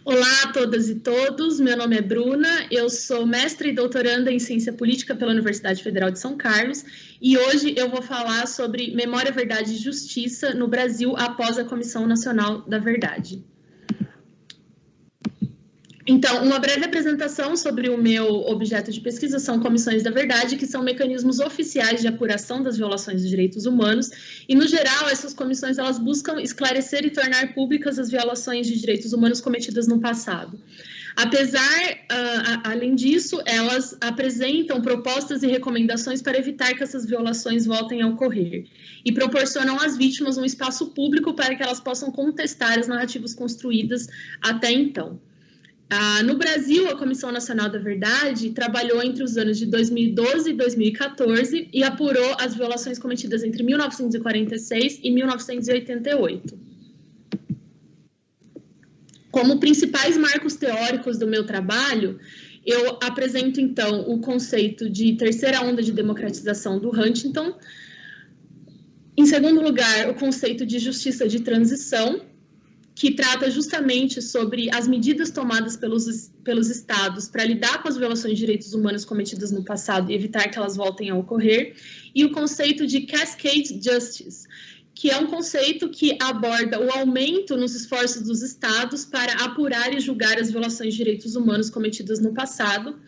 Olá a todas e todos, meu nome é Bruna, eu sou mestre e doutoranda em Ciência Política pela Universidade Federal de São Carlos e hoje eu vou falar sobre Memória, Verdade e Justiça no Brasil após a Comissão Nacional da Verdade. Então, uma breve apresentação sobre o meu objeto de pesquisa são comissões da verdade, que são mecanismos oficiais de apuração das violações dos direitos humanos, e, no geral, essas comissões elas buscam esclarecer e tornar públicas as violações de direitos humanos cometidas no passado. Além disso, elas apresentam propostas e recomendações para evitar que essas violações voltem a ocorrer, e proporcionam às vítimas um espaço público para que elas possam contestar as narrativas construídas até então. No Brasil, a Comissão Nacional da Verdade trabalhou entre os anos de 2012 e 2014 e apurou as violações cometidas entre 1946 e 1988. Como principais marcos teóricos do meu trabalho, eu apresento, então, o conceito de terceira onda de democratização do Huntington. Em segundo lugar, o conceito de justiça de transição, que trata justamente sobre as medidas tomadas pelos estados para lidar com as violações de direitos humanos cometidas no passado e evitar que elas voltem a ocorrer, e o conceito de Cascade Justice, que é um conceito que aborda o aumento nos esforços dos estados para apurar e julgar as violações de direitos humanos cometidas no passado,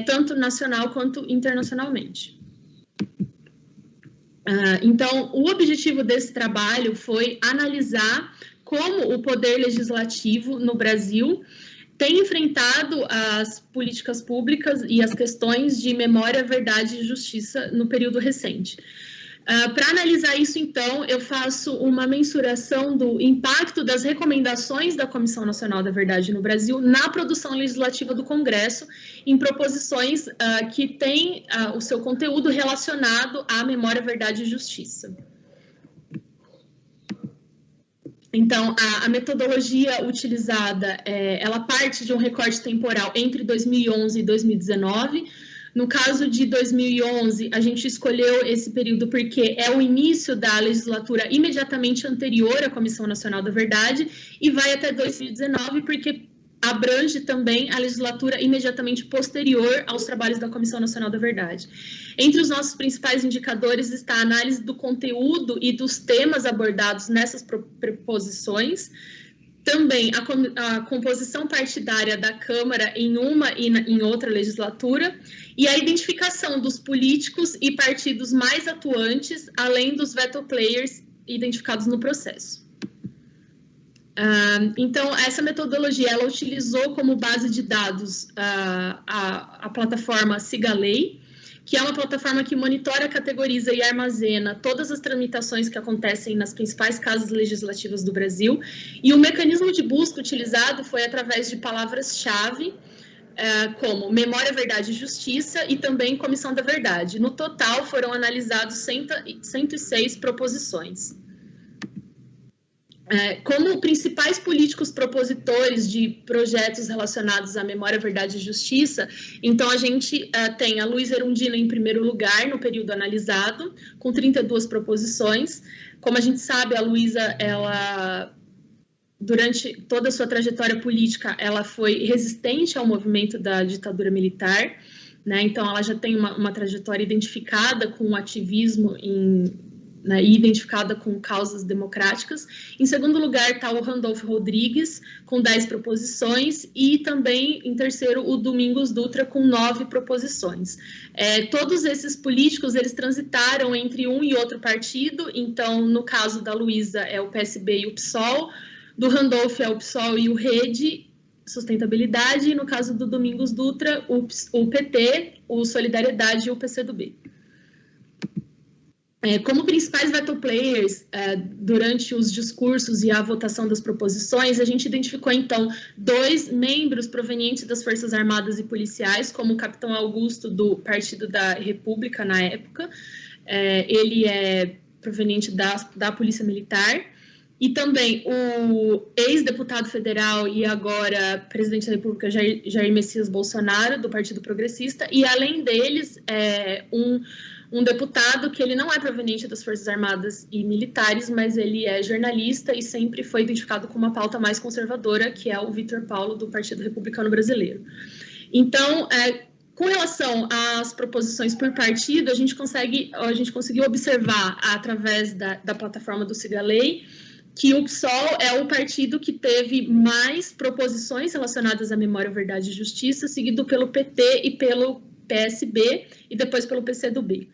tanto nacional quanto internacionalmente. Então, o objetivo desse trabalho foi analisar como o poder legislativo no Brasil tem enfrentado as políticas públicas e as questões de memória, verdade e justiça no período recente. Para analisar isso, então, eu faço uma mensuração do impacto das recomendações da Comissão Nacional da Verdade no Brasil na produção legislativa do Congresso, em proposições que têm o seu conteúdo relacionado à memória, verdade e justiça. Então, a metodologia utilizada, ela parte de um recorte temporal entre 2011 e 2019. No caso de 2011, a gente escolheu esse período porque é o início da legislatura imediatamente anterior à Comissão Nacional da Verdade e vai até 2019 porque abrange também a legislatura imediatamente posterior aos trabalhos da Comissão Nacional da Verdade. Entre os nossos principais indicadores está a análise do conteúdo e dos temas abordados nessas proposições, também a composição partidária da Câmara em uma e em outra legislatura, e a identificação dos políticos e partidos mais atuantes, além dos veto players identificados no processo. Então, essa metodologia, ela utilizou como base de dados a plataforma Sigalei, que é uma plataforma que monitora, categoriza e armazena todas as tramitações que acontecem nas principais casas legislativas do Brasil, e o mecanismo de busca utilizado foi através de palavras-chave, como memória, verdade e justiça, e também comissão da verdade. No total, foram analisados 106 proposições. Como principais políticos propositores de projetos relacionados à memória, verdade e justiça, então a gente tem a Luísa Erundina em primeiro lugar no período analisado, com 32 proposições. Como a gente sabe, a Luísa, ela, durante toda a sua trajetória política, ela foi resistente ao movimento da ditadura militar, né? Então ela já tem uma trajetória identificada com o ativismo e identificada com causas democráticas. Em segundo lugar está o Randolfo Rodrigues, com 10 proposições, e também, em terceiro, o Domingos Dutra, com 9 proposições. Todos esses políticos, eles transitaram entre um e outro partido, então, no caso da Luísa, é o PSB e o PSOL, do Randolfo é o PSOL e o Rede, Sustentabilidade, e no caso do Domingos Dutra, o PT, o Solidariedade e o PCdoB. Como principais veto players, durante os discursos e a votação das proposições, a gente identificou, então, 2 membros provenientes das Forças Armadas e Policiais, como o capitão Augusto, do Partido da República, na época. Ele é proveniente da Polícia Militar. E também o ex-deputado federal e agora presidente da República, Jair Messias Bolsonaro, do Partido Progressista. E, além deles, um um deputado que ele não é proveniente das Forças Armadas e Militares, mas ele é jornalista e sempre foi identificado com uma pauta mais conservadora, que é o Vitor Paulo, do Partido Republicano Brasileiro. Então, com relação às proposições por partido, a gente conseguiu observar, através da plataforma do Siga Lei, que o PSOL é o partido que teve mais proposições relacionadas à memória, verdade e justiça, seguido pelo PT e pelo PSB, e depois pelo PCdoB.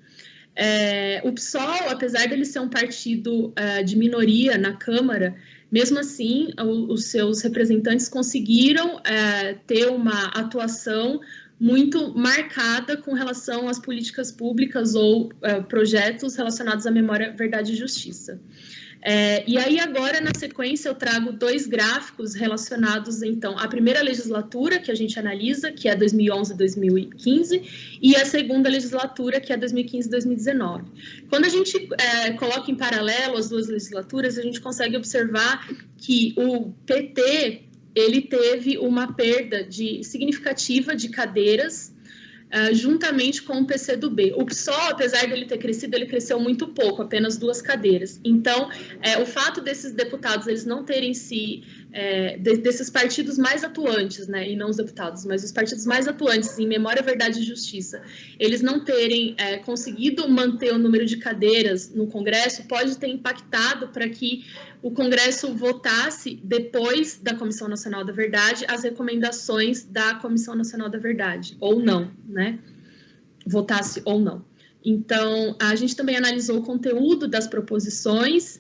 O PSOL, apesar dele ser um partido de minoria na Câmara, mesmo assim, os seus representantes conseguiram ter uma atuação muito marcada com relação às políticas públicas ou projetos relacionados à memória, verdade e justiça. E aí agora, na sequência, eu trago 2 gráficos relacionados, então, à primeira legislatura que a gente analisa, que é 2011-2015, e a segunda legislatura, que é 2015-2019. Quando a gente coloca em paralelo as 2 legislaturas, a gente consegue observar que o PT, ele teve uma perda significativa de cadeiras, juntamente com o PCdoB. O PSOL, apesar dele ter crescido, ele cresceu muito pouco, apenas 2 cadeiras. Então, o fato desses deputados, eles não terem desses partidos mais atuantes, né, e não os deputados, mas os partidos mais atuantes em memória, verdade e justiça, eles não terem conseguido manter o número de cadeiras no Congresso, pode ter impactado para que o Congresso votasse, depois da Comissão Nacional da Verdade, as recomendações da Comissão Nacional da Verdade, ou não, né? Votasse ou não. Então, a gente também analisou o conteúdo das proposições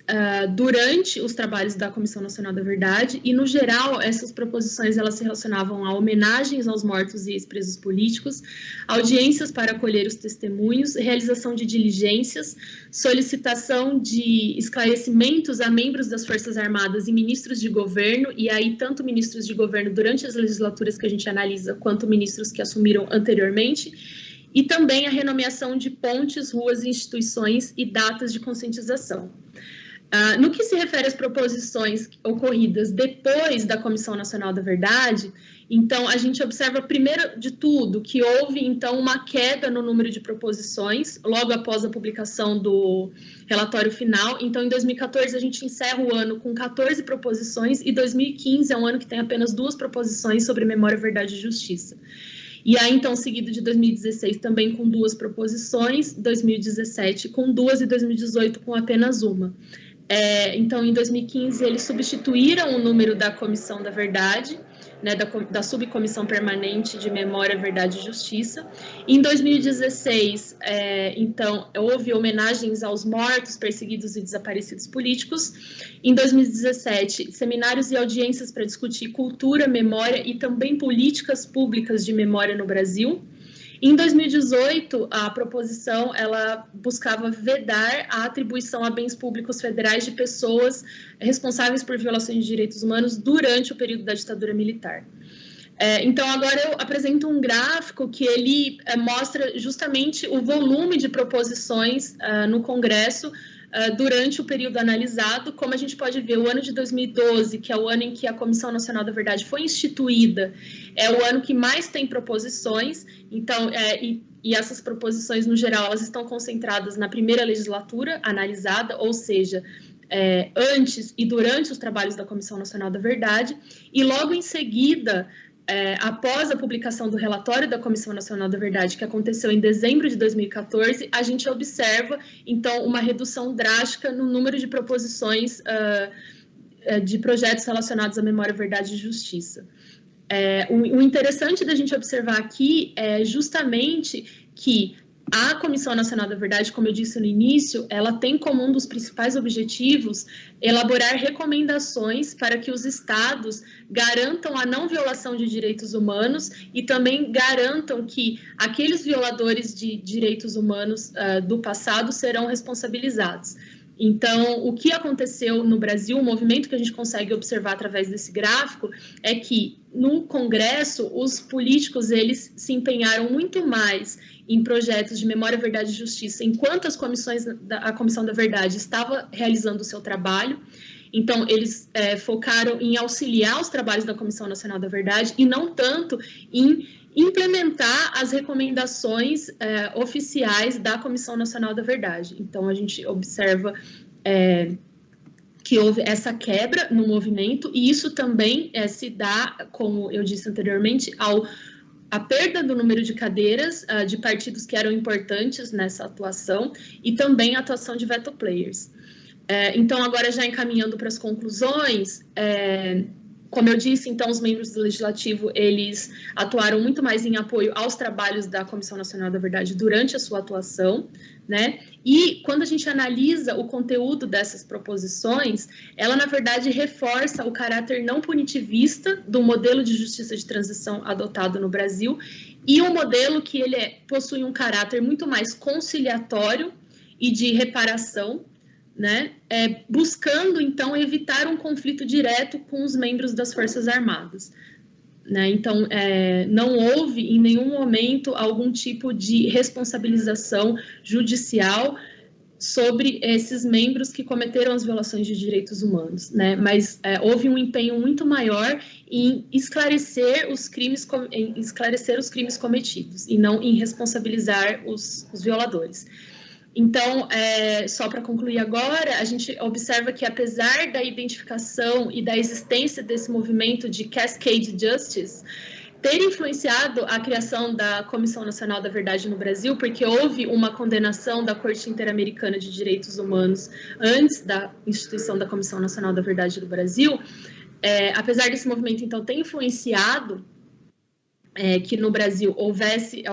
durante os trabalhos da Comissão Nacional da Verdade e, no geral, essas proposições elas se relacionavam a homenagens aos mortos e ex-presos políticos, audiências para acolher os testemunhos, realização de diligências, solicitação de esclarecimentos a membros das Forças Armadas e ministros de governo, e aí tanto ministros de governo durante as legislaturas que a gente analisa, quanto ministros que assumiram anteriormente, e também a renomeação de pontes, ruas, instituições e datas de conscientização. No que se refere às proposições ocorridas depois da Comissão Nacional da Verdade, então, a gente observa, primeiro de tudo, que houve, então, uma queda no número de proposições, logo após a publicação do relatório final. Então, em 2014, a gente encerra o ano com 14 proposições, e 2015 é um ano que tem apenas 2 proposições sobre memória, verdade e justiça. E aí, então, seguido de 2016, também com 2 proposições, 2017 com 2 e 2018 com apenas 1. Então, em 2015, eles substituíram o número da Comissão da Verdade, né, da Subcomissão Permanente de Memória, Verdade e Justiça. Em 2016, então, houve homenagens aos mortos, perseguidos e desaparecidos políticos. Em 2017, seminários e audiências para discutir cultura, memória e também políticas públicas de memória no Brasil. Em 2018, a proposição ela buscava vedar a atribuição a bens públicos federais de pessoas responsáveis por violações de direitos humanos durante o período da ditadura militar. Então, agora eu apresento um gráfico que ele mostra justamente o volume de proposições no Congresso durante o período analisado. Como a gente pode ver, o ano de 2012, que é o ano em que a Comissão Nacional da Verdade foi instituída, é o ano que mais tem proposições. Então, e essas proposições, no geral, elas estão concentradas na primeira legislatura analisada, ou seja, antes e durante os trabalhos da Comissão Nacional da Verdade, e logo em seguida, após a publicação do relatório da Comissão Nacional da Verdade, que aconteceu em dezembro de 2014, a gente observa, então, uma redução drástica no número de proposições de projetos relacionados à memória, verdade e justiça. O interessante da gente observar aqui é justamente que a Comissão Nacional da Verdade, como eu disse no início, ela tem como um dos principais objetivos elaborar recomendações para que os estados garantam a não violação de direitos humanos e também garantam que aqueles violadores de direitos humanos do passado serão responsabilizados. Então, o que aconteceu no Brasil, o movimento que a gente consegue observar através desse gráfico, é que no Congresso, os políticos, eles se empenharam muito mais em projetos de memória, verdade e justiça, enquanto a Comissão da Verdade estava realizando o seu trabalho. Então, eles focaram em auxiliar os trabalhos da Comissão Nacional da Verdade e não tanto em implementar as recomendações oficiais da Comissão Nacional da Verdade. Então, a gente observa que houve essa quebra no movimento, e isso também se dá, como eu disse anteriormente, a perda do número de cadeiras de partidos que eram importantes nessa atuação, e também a atuação de veto players. Então, agora já encaminhando para as conclusões, como eu disse, então, os membros do Legislativo, eles atuaram muito mais em apoio aos trabalhos da Comissão Nacional da Verdade durante a sua atuação, né? E quando a gente analisa o conteúdo dessas proposições, ela, na verdade, reforça o caráter não punitivista do modelo de justiça de transição adotado no Brasil, e um modelo que ele possui um caráter muito mais conciliatório e de reparação, né, buscando, então, evitar um conflito direto com os membros das Forças Armadas. Né? Então, não houve, em nenhum momento, algum tipo de responsabilização judicial sobre esses membros que cometeram as violações de direitos humanos, né? Mas houve um empenho muito maior em esclarecer os crimes cometidos, e não em responsabilizar os violadores. Então, só para concluir agora, a gente observa que, apesar da identificação e da existência desse movimento de Cascade Justice ter influenciado a criação da Comissão Nacional da Verdade no Brasil, porque houve uma condenação da Corte Interamericana de Direitos Humanos antes da instituição da Comissão Nacional da Verdade do Brasil, apesar desse movimento, então, ter influenciado que no Brasil houvesse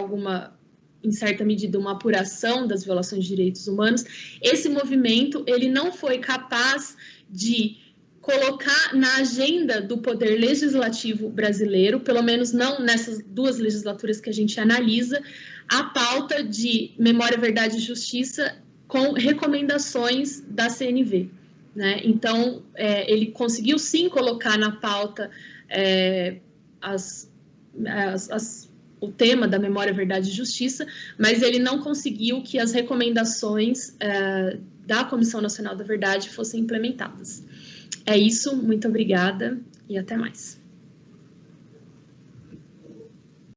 em certa medida, uma apuração das violações de direitos humanos, esse movimento ele não foi capaz de colocar na agenda do poder legislativo brasileiro, pelo menos não nessas duas legislaturas que a gente analisa, a pauta de memória, verdade e justiça com recomendações da CNV. Né? Então, ele conseguiu sim colocar na pauta o tema da memória, verdade e justiça, mas ele não conseguiu que as recomendações da Comissão Nacional da Verdade fossem implementadas. É isso, muito obrigada e até mais.